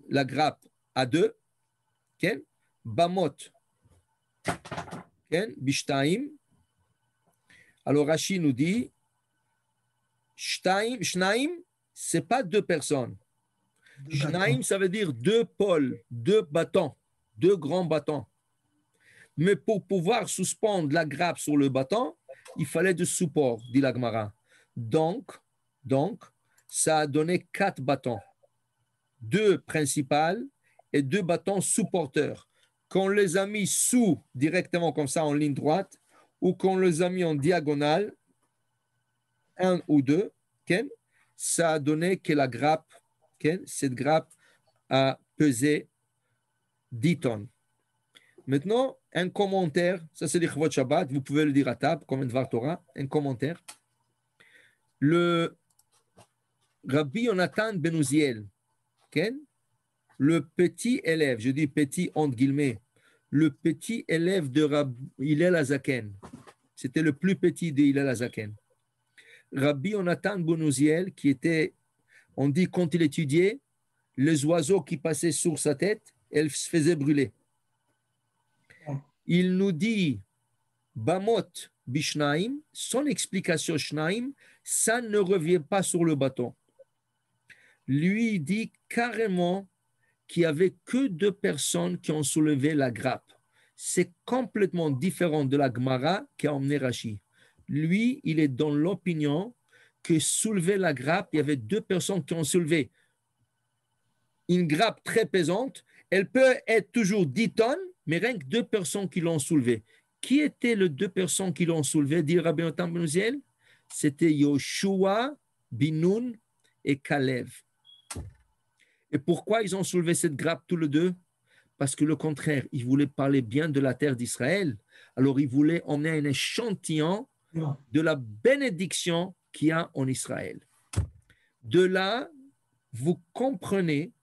la grappe à 2. Bamot. Bishnaim. Alors, Rashi nous dit Shnaim, ce n'est pas 2 personnes. Shnaim, ça veut dire 2 pôles, 2 bâtons, 2 grands bâtons. Mais pour pouvoir suspendre la grappe sur le bâton, il fallait du support, dit la Gemara. Donc, ça a donné 4 bâtons. 2 principales et 2 bâtons supporteurs. Qu'on les a mis directement comme ça en ligne droite, ou qu'on les a mis en diagonale, 1 ou 2, ça a donné que la grappe, cette grappe a pesé 10 tonnes. Maintenant, un commentaire, ça c'est l'Ichvot Shabbat, vous pouvez le dire à table, comme un Dvar Torah, un commentaire. Le Rabbi Yonatan Ben Uziel, le petit élève, je dis petit entre guillemets, le petit élève de Rabbi Hillel Hazaken, c'était le plus petit de Hillel Hazaken. Rabbi Yonatan Ben Uziel, qui était, on dit quand il étudiait, les oiseaux qui passaient sur sa tête, elles se faisaient brûler. Il nous dit Bamot Bishnaim, son explication Shnaim, ça ne revient pas sur le bâton. Lui dit carrément qu'il n'y avait que 2 personnes qui ont soulevé la grappe. C'est complètement différent de la Gemara qui a emmené Rashi. Lui, il est dans l'opinion que soulever la grappe, il y avait 2 personnes qui ont soulevé une grappe très pesante. Elle peut être toujours 10 tonnes, mais rien que 2 personnes qui l'ont soulevée. Qui étaient les 2 personnes qui l'ont soulevée, dit Rabbi Natan ben Uziel? C'était Yoshua, Binun et Kalev. Et pourquoi ils ont soulevé cette grappe tous les deux? Parce que le contraire, ils voulaient parler bien de la terre d'Israël. Alors, ils voulaient emmener un échantillon de la bénédiction qu'il y a en Israël. De là, vous comprenez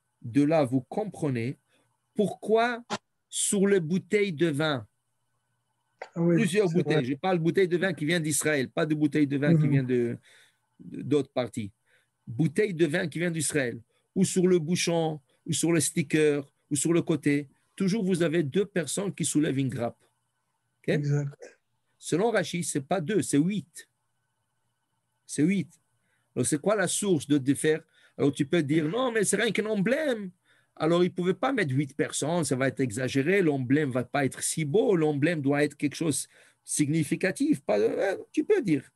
pourquoi sur les bouteilles de vin, plusieurs bouteilles, je parle de bouteilles de vin qui viennent d'Israël, pas de bouteilles de vin qui viennent d'autres parties. Bouteilles de vin qui viennent d'Israël, ou sur le bouchon, ou sur le sticker, ou sur le côté, toujours vous avez 2 personnes qui soulèvent une grappe. Okay? Exact. Selon Rashi, ce n'est pas 2, c'est 8. C'est 8. Alors, c'est quoi la source de faire? Alors, tu peux dire, non, mais c'est rien qu'un emblème. Alors, ils ne pouvaient pas mettre 8 personnes, ça va être exagéré, l'emblème ne va pas être si beau, l'emblème doit être quelque chose de significatif. Tu peux dire.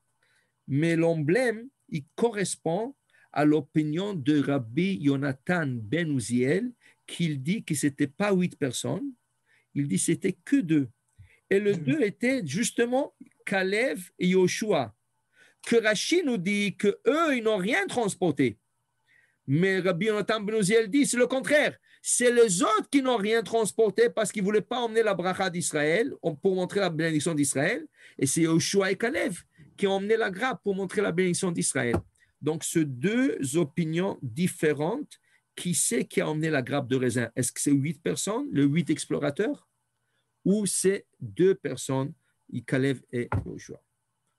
Mais l'emblème, il correspond à l'opinion de Rabbi Yonatan ben Uziel, qu'il dit que ce n'était pas 8 personnes, il dit que c'était que 2. Et les 2 étaient justement Kalev et Yoshua. Que Rashi nous dit qu'eux, ils n'ont rien transporté. Mais Rabbi Yonatan ben Uziel dit, c'est le contraire. C'est les autres qui n'ont rien transporté parce qu'ils ne voulaient pas emmener la bracha d'Israël pour montrer la bénédiction d'Israël. Et c'est Yoshua et Kalev qui ont emmené la grappe pour montrer la bénédiction d'Israël. Donc, ce 2 opinions différentes, qui c'est qui a emmené la grappe de raisin? Est-ce que c'est 8 personnes, les 8 explorateurs, ou c'est 2 personnes, Kalev et Yoshua?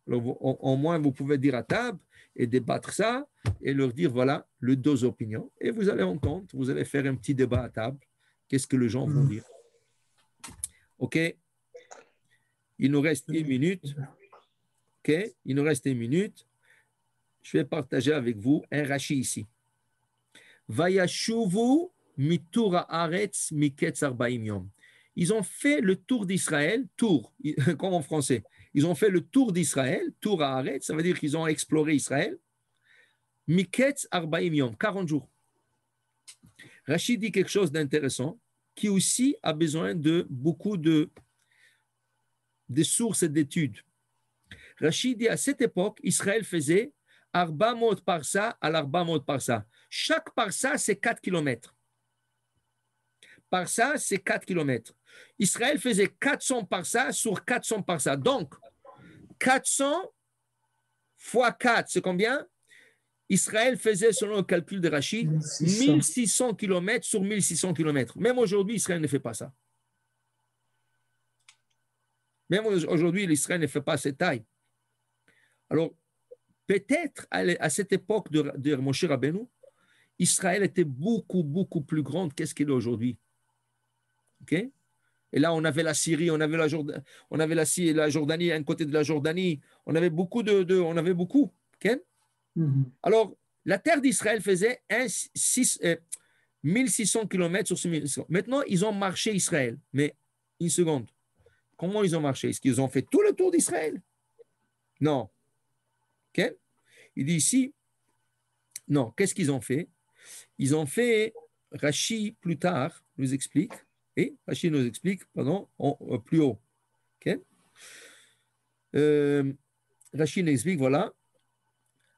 Alors, au moins, vous pouvez dire à table et débattre ça et leur dire, voilà, les 2 opinions. Et vous allez entendre, vous allez faire un petit débat à table. Qu'est-ce que les gens vont dire? OK? Il nous reste 1 minute. OK? Il nous reste 1 minute. Je vais partager avec vous un Rashi ici. Vayashuvu mitura aretz miketz arbaim yom. Ils ont fait le tour d'Israël, tour, comme en français. Ils ont fait le tour d'Israël, tour à Aretz, ça veut dire qu'ils ont exploré Israël. Miketz arbaim yom, 40 jours. Rachid dit quelque chose d'intéressant, qui aussi a besoin de beaucoup de sources et d'études. Rachid dit à cette époque, Israël faisait Arba Mot Parsa à l'Arba Mot Parsa. Chaque Parsa, c'est 4 kilomètres. Parsa, c'est 4 kilomètres. Israël faisait 400 Parsa sur 400 Parsa. Donc, 400 fois 4, c'est combien? Israël faisait, selon le calcul de Rachid, 1600 km sur 1600 km. Même aujourd'hui, Israël ne fait pas ça. Même aujourd'hui, l'Israël ne fait pas cette taille. Alors, peut-être à cette époque de Moshe Rabbeinu, Israël était beaucoup, beaucoup plus grande qu'est-ce qu'il est aujourd'hui. OK? Et là, on avait la Syrie, on avait la Jordanie, à un côté de la Jordanie. On avait beaucoup on avait beaucoup. OK? Alors, la terre d'Israël faisait 1600 km sur 1600. Maintenant, ils ont marché Israël. Mais, une seconde. Comment ils ont marché? Est-ce qu'ils ont fait tout le tour d'Israël? Non. OK? Il dit ici, non. Qu'est-ce qu'ils ont fait? Ils ont fait, Rashi, plus tard, nous explique, Rashi nous explique, plus haut. Okay? Rashi nous explique, voilà.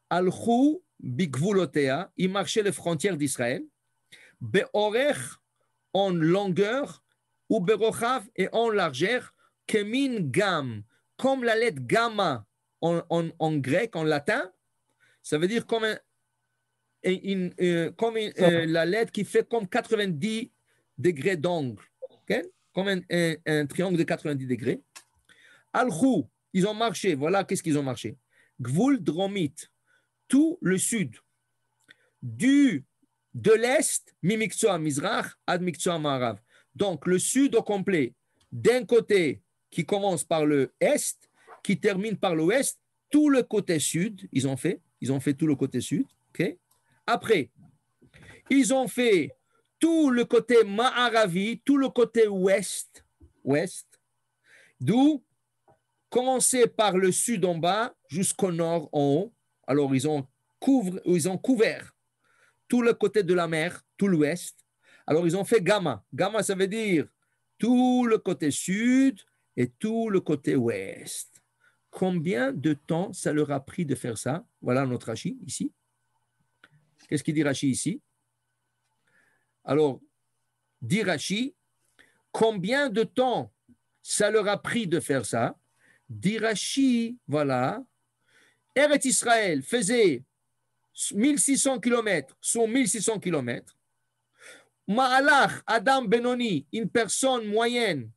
Alchou bigvulotea, ils marchaient les frontières d'Israël, be'orech en longueur, ou berochav et en largeur, kemin gam, comme la lettre gamma en grec, en latin, ça veut dire comme la lettre qui fait comme 90 degrés d'angle, okay? Comme un triangle de 90 degrés. Alchou, ils ont marché, voilà qu'est-ce qu'ils ont marché. Gvul dromit, tout le sud, de l'est, mi-miktsua mizrach, ad miktsua ma'arav. Donc le sud au complet, d'un côté qui commence par le est, qui termine par l'ouest, tout le côté sud, ils ont fait tout le côté sud. Okay? Après, ils ont fait tout le côté Ma'aravi, tout le côté ouest, d'où commencer par le sud en bas jusqu'au nord en haut. Alors, ils ont couvert tout le côté de la mer, tout l'ouest. Alors, ils ont fait Gamma. Gamma, ça veut dire tout le côté sud et tout le côté ouest. Combien de temps ça leur a pris de faire ça? Voilà notre Rashi ici. Qu'est-ce qu'il dit Rashi ici? Alors, dit Rashi, combien de temps ça leur a pris de faire ça? Dit Rashi, voilà, Eretz Israël faisait 1600 km sur 1600 km. Ma'alach, Adam Benoni, une personne moyenne,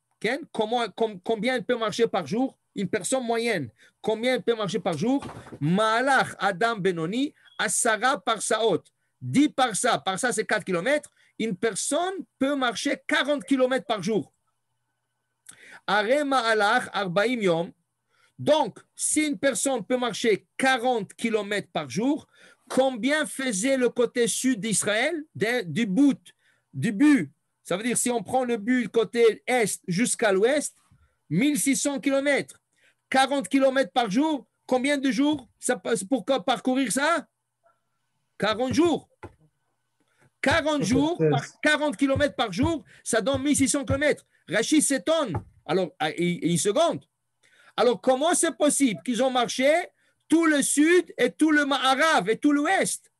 combien elle peut marcher par jour? Une personne moyenne, combien elle peut marcher par jour? Ma'alach, Adam Benoni, Asara par Saot, 10 par ça c'est 4 km. Une personne peut marcher 40 km par jour. Are Ma'alach, Arbaim Yom. Donc, si une personne peut marcher 40 km par jour, combien faisait le côté sud d'Israël du but? Ça veut dire, si on prend le but côté est jusqu'à l'ouest, 1600 km. 40 km par jour, combien de jours pour parcourir ça? 40 jours. 40 jours, par 40 km par jour, ça donne 1600 km. Rachid s'étonne. Alors, une seconde. Alors, comment c'est possible qu'ils ont marché tout le sud et tout le Ma'arav et tout l'ouest?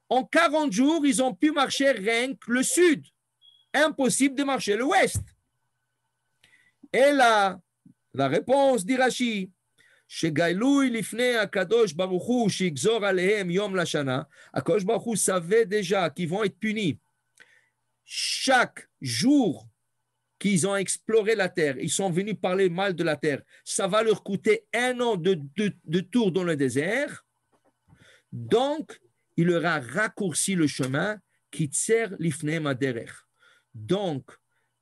En 40 jours, ils ont pu marcher rien que le sud. Impossible de marcher l'ouest. Et là, la réponse dit Rashi, Shegailui lifnei Akadosh Baruch Hu shigzor alehem yom lashana. Akadosh Baruch Hu savait déjà qu'ils vont être punis chaque jour qu'ils ont exploré la terre, ils sont venus parler mal de la terre, ça va leur coûter 1 an de tour dans le désert. Donc, il leur a raccourci le chemin qui sert l'ifnei maderer. Donc,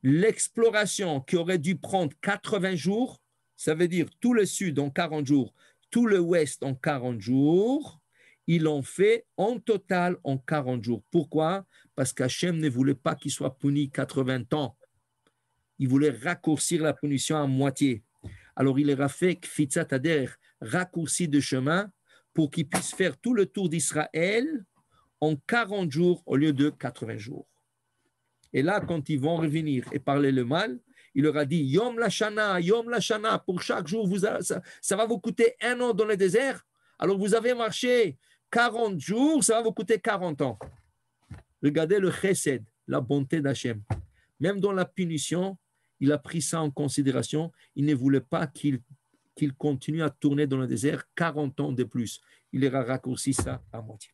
l'exploration qui aurait dû prendre 80 jours, ça veut dire tout le sud en 40 jours, tout le ouest en 40 jours, ils l'ont fait en total en 40 jours. Pourquoi? Parce qu'Hachem ne voulait pas qu'ils soient punis 80 ans. Il voulait raccourcir la punition à moitié. Alors, il leur a fait kfitzat haderech, raccourci de chemin, pour qu'ils puissent faire tout le tour d'Israël en 40 jours au lieu de 80 jours. Et là, quand ils vont revenir et parler le mal, il leur a dit Yom Lashana, pour chaque jour, ça va vous coûter 1 an dans le désert. Alors, vous avez marché 40 jours, ça va vous coûter 40 ans. Regardez le chesed, la bonté d'Hachem. Même dans la punition, il a pris ça en considération. Il ne voulait pas qu'il continue à tourner dans le désert 40 ans de plus. Il leur a raccourci ça à moitié.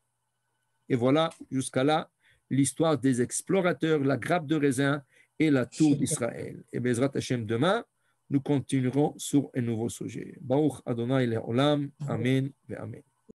Et voilà, jusqu'à là, l'histoire des explorateurs, la grappe de raisin et la tour d'Israël. Et Bezrat Hashem, demain, nous continuerons sur un nouveau sujet. Baruch Adonai Le'olam. Amen ve Amen.